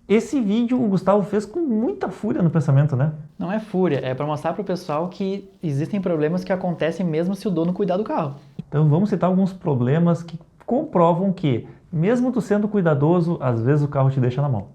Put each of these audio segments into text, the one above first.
Esse vídeo o Gustavo fez com muita fúria no pensamento, né? Não é fúria, é para mostrar para o pessoal que existem problemas que acontecem mesmo se o dono cuidar do carro. Então vamos citar alguns problemas que comprovam que, mesmo tu sendo cuidadoso, às vezes o carro te deixa na mão.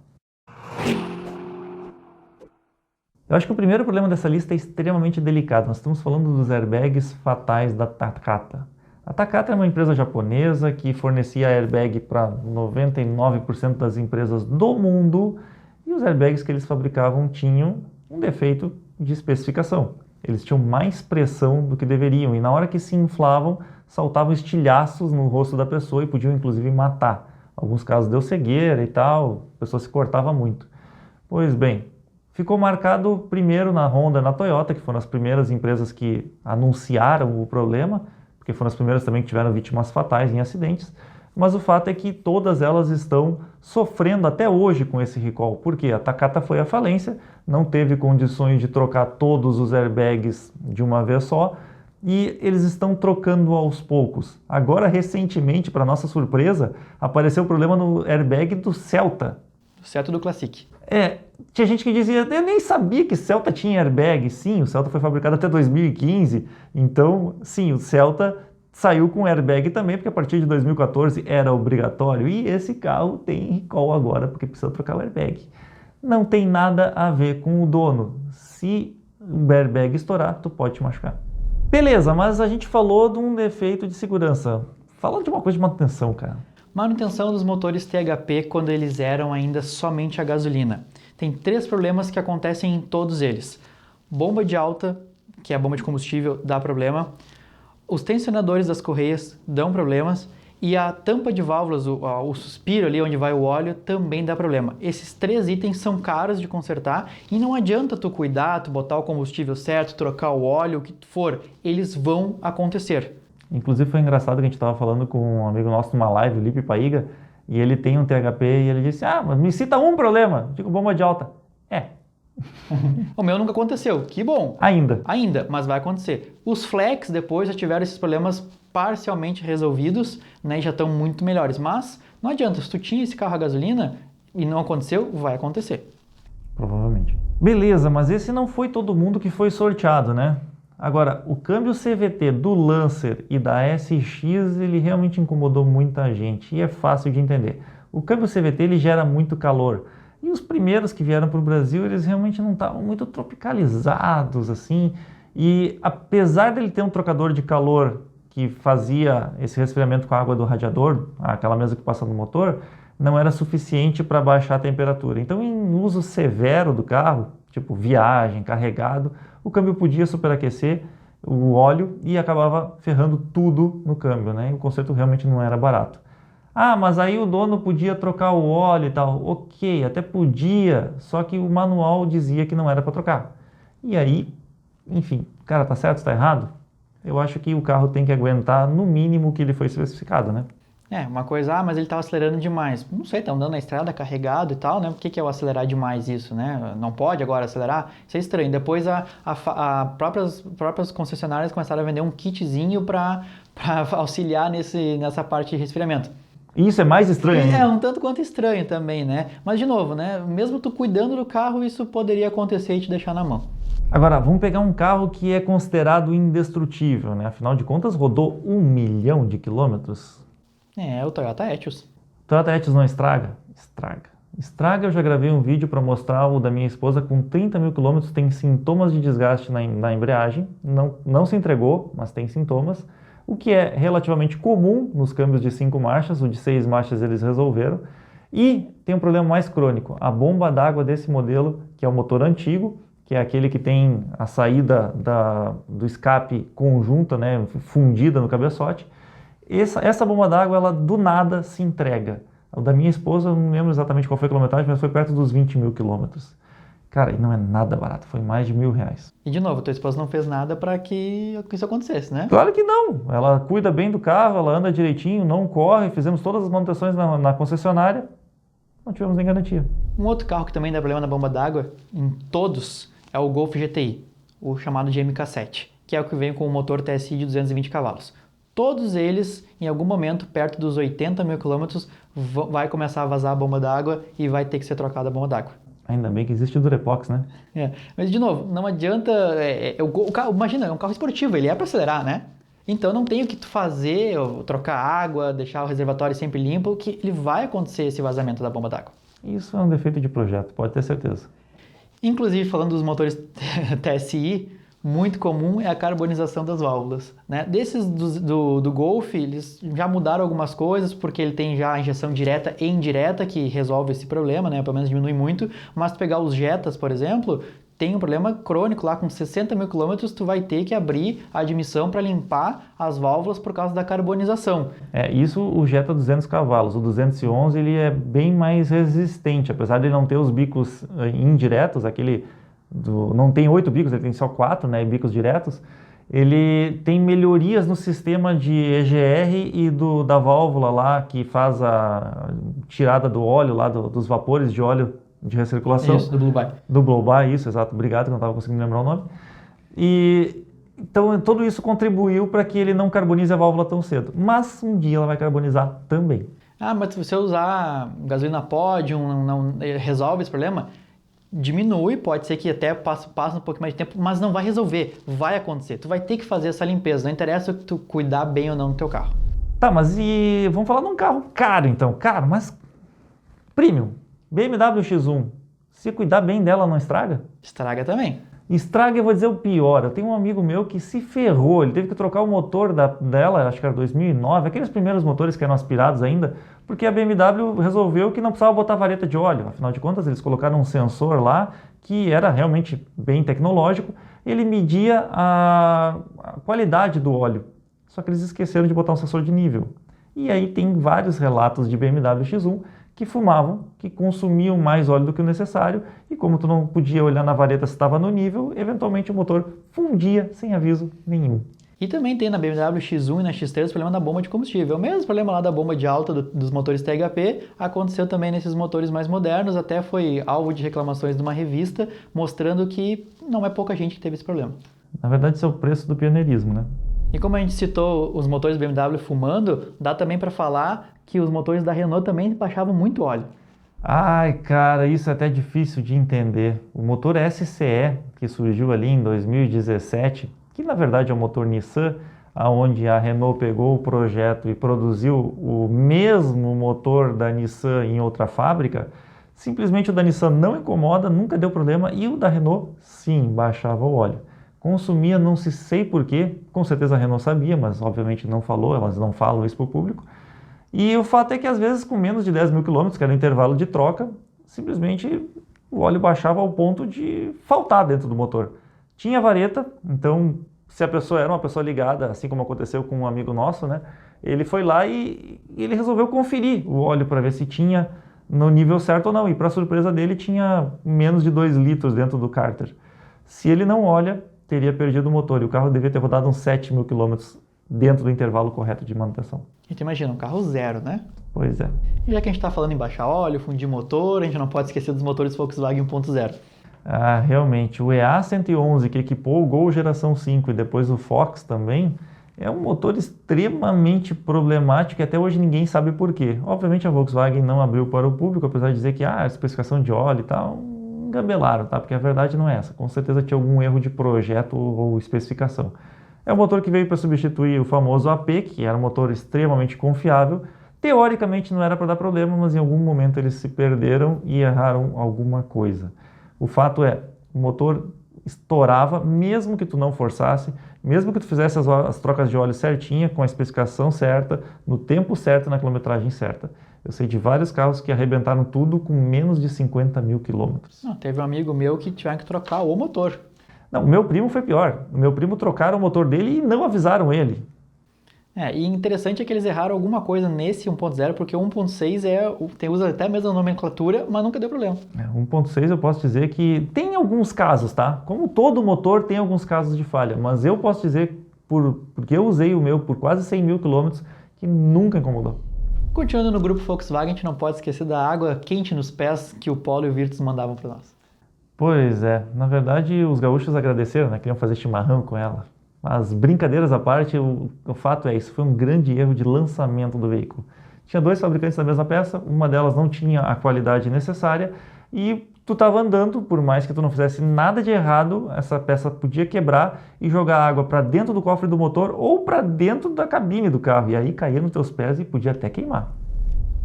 Eu acho que o primeiro problema dessa lista é extremamente delicado. Nós estamos falando dos airbags fatais da Takata. A Takata é uma empresa japonesa que fornecia airbag para 99% das empresas do mundo, e os airbags que eles fabricavam tinham um defeito de especificação. Eles tinham mais pressão do que deveriam, e na hora que se inflavam, saltavam estilhaços no rosto da pessoa e podiam inclusive matar. Em alguns casos deu cegueira e tal, a pessoa se cortava muito. Pois bem, ficou marcado primeiro na Honda e na Toyota, que foram as primeiras empresas que anunciaram o problema, porque foram as primeiras também que tiveram vítimas fatais em acidentes, mas o fato é que todas elas estão sofrendo até hoje com esse recall, porque a Takata foi à falência, não teve condições de trocar todos os airbags de uma vez só, e eles estão trocando aos poucos. Agora, recentemente, para nossa surpresa, apareceu o problema no airbag do Celta. Certo do Classic. Tinha gente que dizia, eu nem sabia que Celta tinha airbag. Sim, o Celta foi fabricado até 2015, então, sim, o Celta saiu com airbag também, porque a partir de 2014 era obrigatório, e esse carro tem recall agora, porque precisa trocar o airbag. Não tem nada a ver com o dono. Se o airbag estourar, tu pode te machucar. Beleza, mas a gente falou de um defeito de segurança. Fala de uma coisa de manutenção, cara. Manutenção dos motores THP quando eles eram ainda somente a gasolina. Tem 3 problemas que acontecem em todos eles. Bomba de alta, que é a bomba de combustível, dá problema. Os tensionadores das correias dão problemas. E a tampa de válvulas, o suspiro ali onde vai o óleo, também dá problema. Esses 3 itens são caros de consertar e não adianta tu cuidar, tu botar o combustível certo, trocar o óleo, o que for. Eles vão acontecer. Inclusive foi engraçado que a gente estava falando com um amigo nosso numa live, o Lipe Paiga, e ele tem um THP e ele disse, mas me cita um problema. Eu digo, bomba de alta. O meu nunca aconteceu, que bom. Ainda, mas vai acontecer. Os Flex depois já tiveram esses problemas parcialmente resolvidos, né, e já estão muito melhores. Mas não adianta, se tu tinha esse carro a gasolina e não aconteceu, vai acontecer. Provavelmente. Beleza, mas esse não foi todo mundo que foi sorteado, né? Agora, o câmbio CVT do Lancer e da SX, ele realmente incomodou muita gente e é fácil de entender. O câmbio CVT, ele gera muito calor. E os primeiros que vieram para o Brasil, eles realmente não estavam muito tropicalizados, assim. E apesar dele ter um trocador de calor que fazia esse resfriamento com a água do radiador, aquela mesma que passa no motor, não era suficiente para baixar a temperatura. Então, em uso severo do carro, tipo viagem, carregado, o câmbio podia superaquecer o óleo e acabava ferrando tudo no câmbio, né? E o conserto realmente não era barato. Mas aí o dono podia trocar o óleo e tal. Ok, até podia, só que o manual dizia que não era para trocar. E aí, enfim, cara, tá certo, tá errado? Eu acho que o carro tem que aguentar no mínimo o que ele foi especificado, né? Uma coisa, mas ele estava acelerando demais. Não sei, tá andando na estrada carregado e tal, né? Por que é o acelerar demais isso, né? Não pode agora acelerar? Isso é estranho. Depois próprias concessionárias começaram a vender um kitzinho para auxiliar nessa parte de resfriamento. Isso é mais estranho ainda. Um tanto quanto estranho também, né? Mas de novo, né? Mesmo tu cuidando do carro, isso poderia acontecer e te deixar na mão. Agora, vamos pegar um carro que é considerado indestrutível, né? Afinal de contas, rodou 1 milhão de quilômetros. É o Toyota Etios. Toyota Etios não estraga? Estraga. Estraga, eu já gravei um vídeo para mostrar o da minha esposa com 30 mil quilômetros, tem sintomas de desgaste na embreagem, não se entregou, mas tem sintomas, o que é relativamente comum nos câmbios de 5 marchas, o de 6 marchas eles resolveram, e tem um problema mais crônico, a bomba d'água desse modelo, que é o motor antigo, que é aquele que tem a saída do escape conjunta, né, fundida no cabeçote. Essa bomba d'água, ela do nada se entrega. O da minha esposa, eu não lembro exatamente qual foi a quilometragem, mas foi perto dos 20 mil quilômetros. Cara, e não é nada barato, foi mais de R$1.000. E de novo, tua esposa não fez nada para que isso acontecesse, né? Claro que não. Ela cuida bem do carro, ela anda direitinho, não corre, fizemos todas as manutenções na concessionária, não tivemos nem garantia. Um outro carro que também dá problema na bomba d'água, em todos, é o Golf GTI, o chamado de MK7, que é o que vem com o motor TSI de 220 cavalos. Todos eles, em algum momento, perto dos 80 mil quilômetros, vai começar a vazar a bomba d'água e vai ter que ser trocada a bomba d'água. Ainda bem que existe o Durepox, né? Mas, de novo, não adianta... o carro, imagina, é um carro esportivo, ele é para acelerar, né? Então não tem o que tu fazer, trocar água, deixar o reservatório sempre limpo, que ele vai acontecer esse vazamento da bomba d'água. Isso é um defeito de projeto, pode ter certeza. Inclusive, falando dos motores TSI, muito comum é a carbonização das válvulas, né? Desses do Golf, eles já mudaram algumas coisas, porque ele tem já a injeção direta e indireta, que resolve esse problema, né? Pelo menos diminui muito. Mas tu pegar os Jettas, por exemplo, tem um problema crônico lá, com 60 mil quilômetros, tu vai ter que abrir a admissão para limpar as válvulas por causa da carbonização. Isso o Jetta 200 cavalos. O 211 ele é bem mais resistente, apesar de não ter os bicos indiretos, não tem 8 bicos, ele tem só 4, né, bicos diretos. Ele tem melhorias no sistema de EGR e da válvula lá, que faz a tirada do óleo, lá dos vapores de óleo de recirculação. Isso, do Blue-by. Do Blue-by, isso, exato. Obrigado, que eu não estava conseguindo lembrar o nome. Então, tudo isso contribuiu para que ele não carbonize a válvula tão cedo. Mas um dia ela vai carbonizar também. Mas se você usar gasolina Podium, não resolve esse problema? Diminui, pode ser que até passe um pouco mais de tempo, mas não vai resolver, vai acontecer. Tu vai ter que fazer essa limpeza, não interessa tu cuidar bem ou não do teu carro. Tá, mas vamos falar de um carro caro então, caro, mas premium, BMW X1, se cuidar bem dela não estraga? Estraga também. Estraga, eu vou dizer o pior, eu tenho um amigo meu que se ferrou, ele teve que trocar o motor dela, acho que era 2009, aqueles primeiros motores que eram aspirados ainda, porque a BMW resolveu que não precisava botar vareta de óleo. Afinal de contas, eles colocaram um sensor lá que era realmente bem tecnológico. Ele media a qualidade do óleo. Só que eles esqueceram de botar um sensor de nível. E aí tem vários relatos de BMW X1 que fumavam, que consumiam mais óleo do que o necessário. E como tu não podia olhar na vareta se estava no nível, eventualmente o motor fundia sem aviso nenhum. E também tem na BMW X1 e na X3 o problema da bomba de combustível. O mesmo problema lá da bomba de alta dos motores THP aconteceu também nesses motores mais modernos, até foi alvo de reclamações de uma revista, mostrando que não é pouca gente que teve esse problema. Na verdade, isso é o preço do pioneirismo, né? E como a gente citou os motores BMW fumando, dá também para falar que os motores da Renault também baixavam muito óleo. Ai, cara, isso é até difícil de entender. O motor SCE, que surgiu ali em 2017, que na verdade é o motor Nissan, onde a Renault pegou o projeto e produziu o mesmo motor da Nissan em outra fábrica, simplesmente o da Nissan não incomoda, nunca deu problema, e o da Renault, sim, baixava o óleo. Consumia, não se sei porquê, com certeza a Renault sabia, mas obviamente não falou, elas não falam isso para o público. E o fato é que às vezes com menos de 10 mil quilômetros, que era o intervalo de troca, simplesmente o óleo baixava ao ponto de faltar dentro do motor. Tinha vareta, então se a pessoa era uma pessoa ligada, assim como aconteceu com um amigo nosso, né? Ele foi lá e ele resolveu conferir o óleo para ver se tinha no nível certo ou não. E para surpresa dele tinha menos de 2 litros dentro do cárter. Se ele não olha, teria perdido o motor e o carro devia ter rodado uns 7 mil quilômetros dentro do intervalo correto de manutenção. A gente imagina, um carro zero, né? Pois é. E já que a gente está falando em baixar óleo, fundir motor, a gente não pode esquecer dos motores Volkswagen 1.0. Realmente, o EA111 que equipou o Gol geração 5 e depois o Fox também, é um motor extremamente problemático e até hoje ninguém sabe por quê. Obviamente a Volkswagen não abriu para o público, apesar de dizer que a especificação de óleo e tal, engabelaram, tá? Porque a verdade não é essa. Com certeza tinha algum erro de projeto ou especificação. É um motor que veio para substituir o famoso AP, que era um motor extremamente confiável. Teoricamente não era para dar problema, mas em algum momento eles se perderam e erraram alguma coisa. O fato é, o motor estourava, mesmo que tu não forçasse, mesmo que tu fizesse as trocas de óleo certinha, com a especificação certa, no tempo certo, na quilometragem certa. Eu sei de vários carros que arrebentaram tudo com menos de 50 mil quilômetros. Teve um amigo meu que tiveram que trocar o motor. Não, o meu primo foi pior. O meu primo trocaram o motor dele e não avisaram ele. E interessante é que eles erraram alguma coisa nesse 1.0, porque o 1.6 usa até a mesma nomenclatura, mas nunca deu problema. 1.6 eu posso dizer que tem alguns casos, tá? Como todo motor tem alguns casos de falha, mas eu posso dizer, porque eu usei o meu por quase 100 mil quilômetros, que nunca incomodou. Continuando no grupo Volkswagen, a gente não pode esquecer da água quente nos pés que o Polo e o Virtus mandavam para nós. Pois é, na verdade os gaúchos agradeceram, né? Queriam fazer chimarrão com ela. Mas brincadeiras à parte, o fato é, isso foi um grande erro de lançamento do veículo. Tinha dois fabricantes da mesma peça, uma delas não tinha a qualidade necessária e tu estava andando, por mais que tu não fizesse nada de errado, essa peça podia quebrar e jogar água para dentro do cofre do motor ou para dentro da cabine do carro, e aí caía nos teus pés e podia até queimar.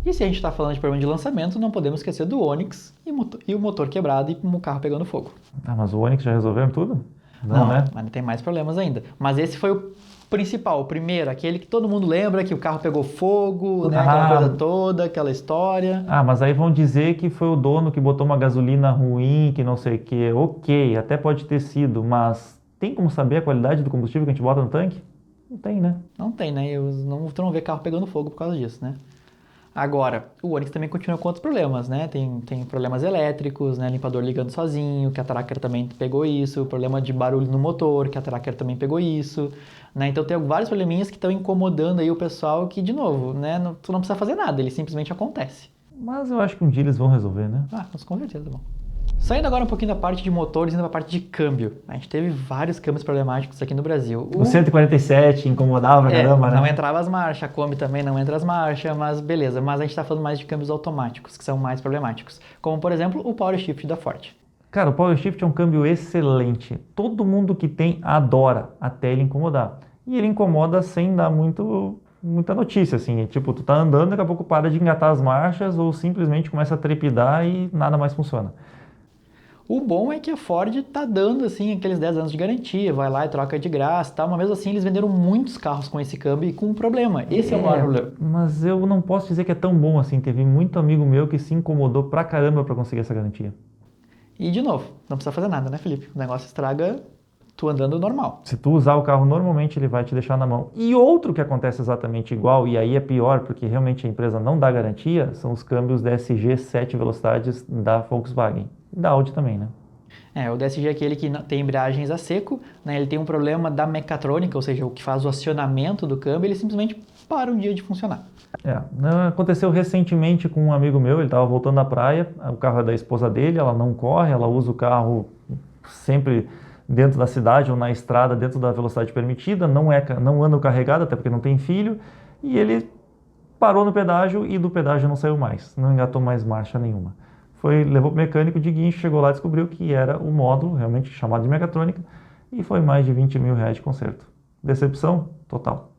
E se a gente está falando de problema de lançamento, não podemos esquecer do Onix e o motor quebrado e o carro pegando fogo. Ah, mas o Onix já resolveu tudo? Não, né? Mas tem mais problemas ainda. Mas esse foi o principal, o primeiro, aquele que todo mundo lembra, que o carro pegou fogo, né? Aquela coisa toda, aquela história. Ah, mas aí vão dizer que foi o dono que botou uma gasolina ruim, que não sei o quê. Ok, até pode ter sido, mas tem como saber a qualidade do combustível que a gente bota no tanque? Não tem, né? Não tem, né? Tu não vê carro pegando fogo por causa disso, né? Agora, o Onix também continua com outros problemas, né? Tem problemas elétricos, né? Limpador ligando sozinho, que a Tracker também pegou isso. Problema de barulho no motor, que a Tracker também pegou isso. Né? Então tem vários probleminhas que estão incomodando aí o pessoal que, de novo, né? Tu não precisa fazer nada, ele simplesmente acontece. Mas eu acho que um dia eles vão resolver, né? Ah, com certeza, bom. Saindo agora um pouquinho da parte de motores, indo para a parte de câmbio. A gente teve vários câmbios problemáticos aqui no Brasil. O 147 incomodava pra caramba, né? Não entrava as marchas, a Kombi também não entra as marchas, mas beleza. Mas a gente está falando mais de câmbios automáticos, que são mais problemáticos. Como, por exemplo, o Power Shift da Ford. Cara, o Power Shift é um câmbio excelente. Todo mundo que tem adora, até ele incomodar. E ele incomoda sem dar muita notícia, assim. Tipo, tu tá andando, daqui a pouco para de engatar as marchas ou simplesmente começa a trepidar e nada mais funciona. O bom é que a Ford tá dando, assim, aqueles 10 anos de garantia, vai lá e troca de graça e tal, mas mesmo assim eles venderam muitos carros com esse câmbio e com um problema. Esse é o maior problema. Mas eu não posso dizer que é tão bom assim. Teve muito amigo meu que se incomodou pra caramba pra conseguir essa garantia. E, de novo, não precisa fazer nada, né, Felipe? O negócio estraga tu andando normal. Se tu usar o carro normalmente, ele vai te deixar na mão. E outro que acontece exatamente igual, e aí é pior, porque realmente a empresa não dá garantia, são os câmbios DSG 7 velocidades da Volkswagen. E da Audi também, né? O DSG é aquele que tem embreagens a seco, né? Ele tem um problema da mecatrônica, ou seja, o que faz o acionamento do câmbio, ele simplesmente para um dia de funcionar. Aconteceu recentemente com um amigo meu, ele estava voltando da praia, o carro é da esposa dele, ela não corre, ela usa o carro sempre dentro da cidade ou na estrada, dentro da velocidade permitida, não anda carregado, até porque não tem filho, e ele parou no pedágio e do pedágio não saiu mais, não engatou mais marcha nenhuma. Levou para o mecânico de guincho, chegou lá e descobriu que era o módulo, realmente chamado de mecatrônica, e foi mais de 20 mil reais de conserto. Decepção total.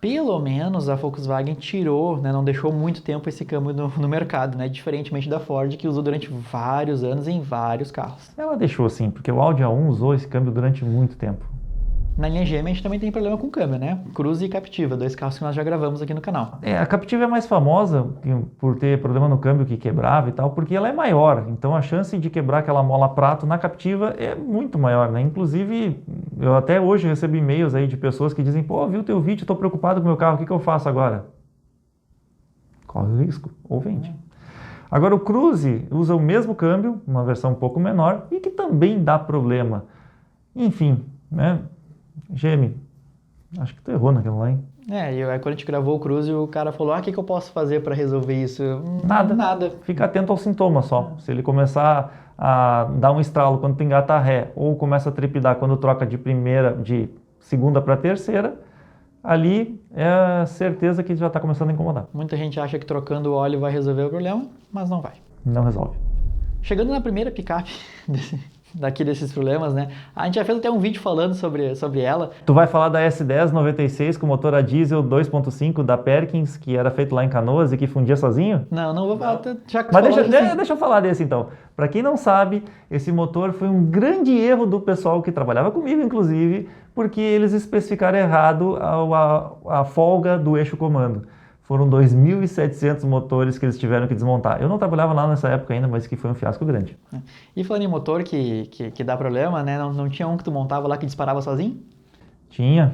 Pelo menos a Volkswagen tirou, né, não deixou muito tempo esse câmbio no mercado, né, diferentemente da Ford, que usou durante vários anos em vários carros. Ela deixou sim, porque o Audi A1 usou esse câmbio durante muito tempo. Na linha GM a gente também tem problema com câmbio, né? Cruze e Captiva, dois carros que nós já gravamos aqui no canal. A Captiva é mais famosa por ter problema no câmbio que quebrava e tal, porque ela é maior. Então a chance de quebrar aquela mola prato na Captiva é muito maior, né? Inclusive, eu até hoje recebo e-mails aí de pessoas que dizem: pô, vi o teu vídeo, estou preocupado com o meu carro, o que eu faço agora? Corre o risco, ou vende. Agora o Cruze usa o mesmo câmbio, uma versão um pouco menor, e que também dá problema. Enfim, né? GM, acho que tu errou naquilo lá, hein? E quando a gente gravou o Cruze, o cara falou, o que eu posso fazer para resolver isso? Nada. Fica atento aos sintomas só. Se ele começar a dar um estralo quando tu engata a ré, ou começa a trepidar quando troca de segunda para terceira, ali é a certeza que já está começando a incomodar. Muita gente acha que trocando o óleo vai resolver o problema, mas não vai. Não resolve. Chegando na primeira picape desses problemas, né? A gente já fez até um vídeo falando sobre ela. Tu vai falar da S10 96 com motor a diesel 2.5 da Perkins, que era feito lá em Canoas e que fundia sozinho? Não vou falar. Mas deixa eu falar desse então. Para quem não sabe, esse motor foi um grande erro do pessoal que trabalhava comigo, inclusive, porque eles especificaram errado a folga do eixo comando. Foram 2.700 motores que eles tiveram que desmontar. Eu não trabalhava lá nessa época ainda, mas que foi um fiasco grande. E falando em motor que dá problema, né? Não tinha um que tu montava lá que disparava sozinho? Tinha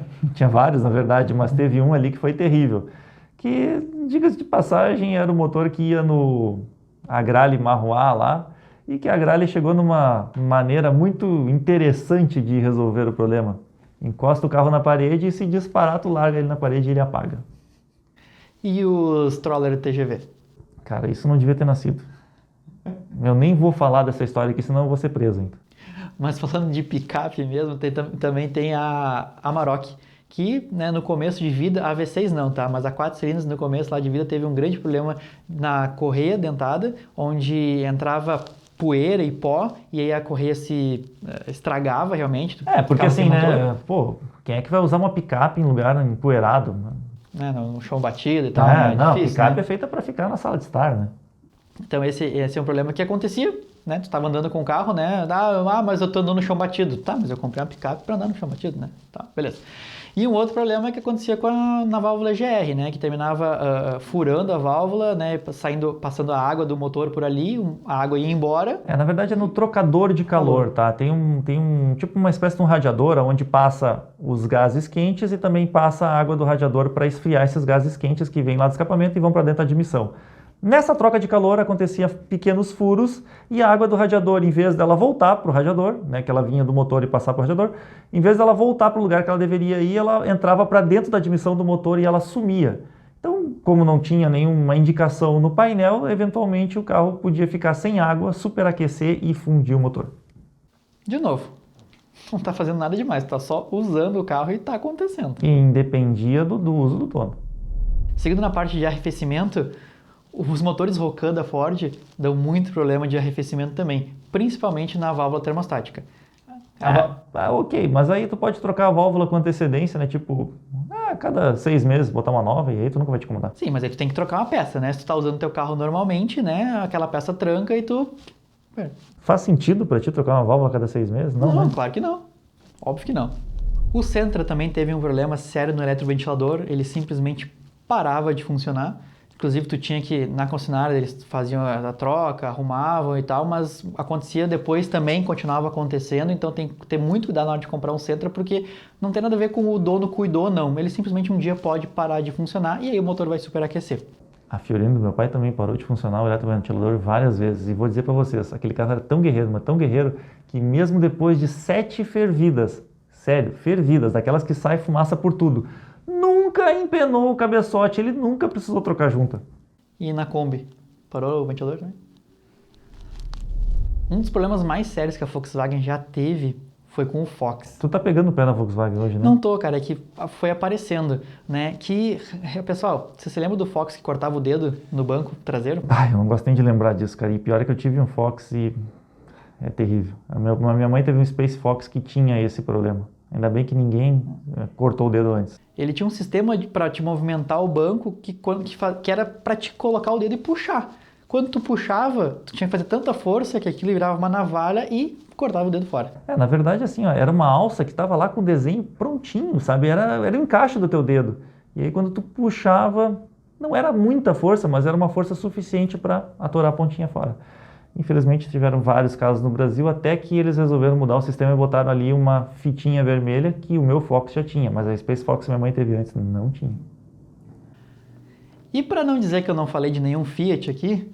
vários na verdade, mas teve um ali que foi terrível. Que, diga-se de passagem, era o motor que ia no Agrale Marroá lá, e que a Agrale chegou numa maneira muito interessante de resolver o problema. Encosta o carro na parede e se disparar, tu larga ele na parede e ele apaga. E os Troller TGV? Cara, isso não devia ter nascido. Eu nem vou falar dessa história aqui, senão eu vou ser preso ainda. Mas falando de picape mesmo, também tem a Amarok, que, né, no começo de vida, a V6 não, tá? Mas a 4 cilindros no começo lá de vida teve um grande problema na correia dentada, onde entrava poeira e pó, e aí a correia se estragava realmente. Porque assim, né, pô, quem é que vai usar uma picape em lugar empoeirado? Né, no chão batido e tal, é não, difícil, picape né? é feita para ficar na sala de estar, né? Então esse é um problema que acontecia, né? Tu estava andando com o carro, né? Mas eu tô andando no chão batido. Tá, mas eu comprei uma picape para andar no chão batido, né? Tá, beleza. E um outro problema que acontecia na válvula GR, né? Que terminava furando a válvula, né? Passando a água do motor por ali, a água ia embora. Na verdade é no trocador de calor, tá? Tem um tipo uma espécie de um radiador onde passa os gases quentes e também passa a água do radiador para esfriar esses gases quentes que vêm lá do escapamento e vão para dentro da admissão. Nessa troca de calor acontecia pequenos furos e a água do radiador, em vez dela voltar para o radiador, né, que ela vinha do motor e passar para o radiador, em vez dela voltar para o lugar que ela deveria ir, ela entrava para dentro da admissão do motor e ela sumia. Então, como não tinha nenhuma indicação no painel, eventualmente o carro podia ficar sem água, superaquecer e fundir o motor. De novo, não está fazendo nada demais, está só usando o carro e está acontecendo. E independia do uso do dono. Seguindo na parte de arrefecimento, os motores Rocan da Ford dão muito problema de arrefecimento também, principalmente na válvula termostática. Ok, mas aí tu pode trocar a válvula com antecedência, né? Tipo, a cada 6 meses botar uma nova e aí tu nunca vai te incomodar. Sim, mas aí tu tem que trocar uma peça, né? Se tu tá usando teu carro normalmente, né? Aquela peça tranca e tu... Faz sentido pra ti trocar uma válvula a cada 6 meses? Não, né? claro que não. Óbvio que não. O Sentra também teve um problema sério no eletroventilador, ele simplesmente parava de funcionar. Inclusive, tu tinha que, na concessionária, eles faziam a troca, arrumavam e tal, mas acontecia depois também, continuava acontecendo, então tem que ter muito cuidado na hora de comprar um Sentra, porque não tem nada a ver com o dono cuidou, não. Ele simplesmente um dia pode parar de funcionar e aí o motor vai superaquecer. A Fiorino do meu pai também parou de funcionar o eletroventilador várias vezes. E vou dizer pra vocês, aquele carro era tão guerreiro, mas tão guerreiro, que mesmo depois de 7 fervidas, sério, fervidas, daquelas que sai fumaça por tudo, nunca empenou o cabeçote, ele nunca precisou trocar junta. E na Kombi? Parou o ventilador também? Um dos problemas mais sérios que a Volkswagen já teve foi com o Fox. Tu tá pegando o pé na Volkswagen hoje, né? Não tô, cara, é que foi aparecendo, né? Pessoal, você se lembra do Fox que cortava o dedo no banco traseiro? Eu não gosto nem de lembrar disso, cara. E pior é que eu tive um Fox e é terrível. A minha mãe teve um Space Fox que tinha esse problema. Ainda bem que ninguém cortou o dedo antes. Ele tinha um sistema para te movimentar o banco que era para te colocar o dedo e puxar. Quando tu puxava, tu tinha que fazer tanta força que aquilo virava uma navalha e cortava o dedo fora. Na verdade, assim, era uma alça que estava lá com o desenho prontinho, sabe? Era o encaixe do teu dedo. E aí quando tu puxava, não era muita força, mas era uma força suficiente para atorar a pontinha fora. Infelizmente tiveram vários casos no Brasil, até que eles resolveram mudar o sistema e botaram ali uma fitinha vermelha que o meu Fox já tinha, mas a Space Fox que minha mãe teve antes não tinha. E para não dizer que eu não falei de nenhum Fiat aqui,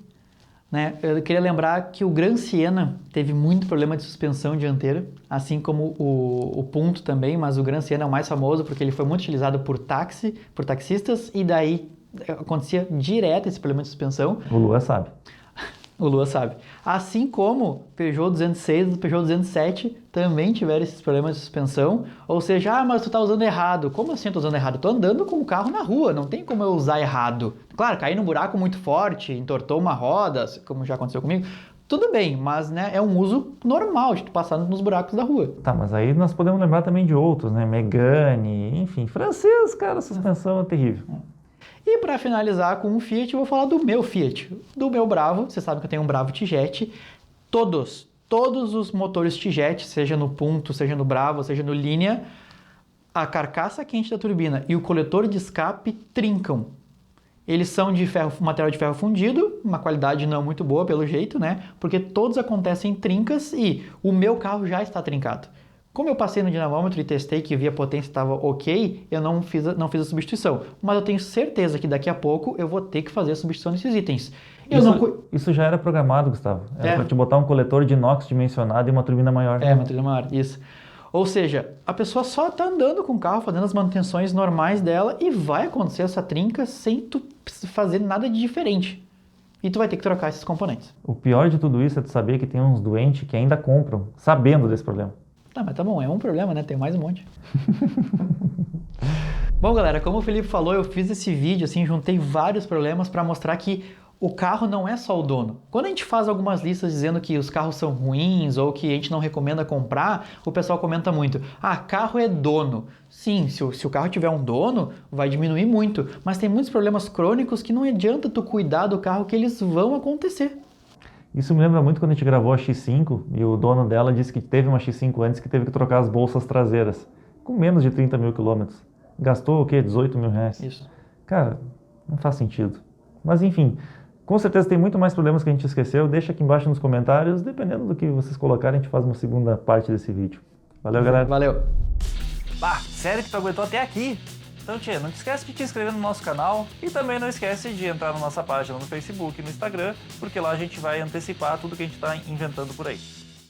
né, eu queria lembrar que o Gran Siena teve muito problema de suspensão dianteira, assim como o Punto também, mas o Gran Siena é o mais famoso porque ele foi muito utilizado por taxistas, e daí acontecia direto esse problema de suspensão. O Lua sabe. O Lua sabe. Assim como Peugeot 206 e Peugeot 207 também tiveram esses problemas de suspensão. Ou seja, mas tu tá usando errado. Como assim eu tô usando errado? Eu tô andando com o carro na rua, não tem como eu usar errado. Claro, caí num buraco muito forte, entortou uma roda, como já aconteceu comigo. Tudo bem, mas né, é um uso normal de tu passar nos buracos da rua. Tá, mas aí nós podemos lembrar também de outros, né? Megane, enfim, francês, cara, a suspensão é terrível. E para finalizar com o Fiat, eu vou falar do meu Fiat, do meu Bravo. Você sabe que eu tenho um Bravo T-Jet. Todos os motores T-Jet, seja no Punto, seja no Bravo, seja no Linea, a carcaça quente da turbina e o coletor de escape trincam. Eles são de material de ferro fundido, uma qualidade não muito boa pelo jeito, né? Porque todos acontecem em trincas e o meu carro já está trincado. Como eu passei no dinamômetro e testei que vi a potência estava ok, eu não fiz a substituição. Mas eu tenho certeza que daqui a pouco eu vou ter que fazer a substituição desses itens. Isso já era programado, Gustavo. Era para te botar um coletor de inox dimensionado e uma turbina maior. Uma turbina maior, isso. Ou seja, a pessoa só está andando com o carro, fazendo as manutenções normais dela e vai acontecer essa trinca sem tu fazer nada de diferente. E tu vai ter que trocar esses componentes. O pior de tudo isso é tu saber que tem uns doentes que ainda compram, sabendo desse problema. Tá, mas tá bom, é um problema, né? Tem mais um monte. Bom, galera, como o Felipe falou, eu fiz esse vídeo, assim, juntei vários problemas para mostrar que o carro não é só o dono. Quando a gente faz algumas listas dizendo que os carros são ruins ou que a gente não recomenda comprar, o pessoal comenta muito: ah, carro é dono. Sim, se o carro tiver um dono, vai diminuir muito, mas tem muitos problemas crônicos que não adianta tu cuidar do carro que eles vão acontecer. Isso me lembra muito quando a gente gravou a X5 e o dono dela disse que teve uma X5 antes que teve que trocar as bolsas traseiras, com menos de 30 mil quilômetros. Gastou o quê? 18 mil reais. Isso. Cara, não faz sentido. Mas enfim, com certeza tem muito mais problemas que a gente esqueceu. Deixa aqui embaixo nos comentários. Dependendo do que vocês colocarem, a gente faz uma segunda parte desse vídeo. Valeu, galera. Valeu. Bah, sério que tu aguentou até aqui? Então, tia, não te esquece de te inscrever no nosso canal e também não esquece de entrar na nossa página no Facebook e no Instagram, porque lá a gente vai antecipar tudo que a gente está inventando por aí.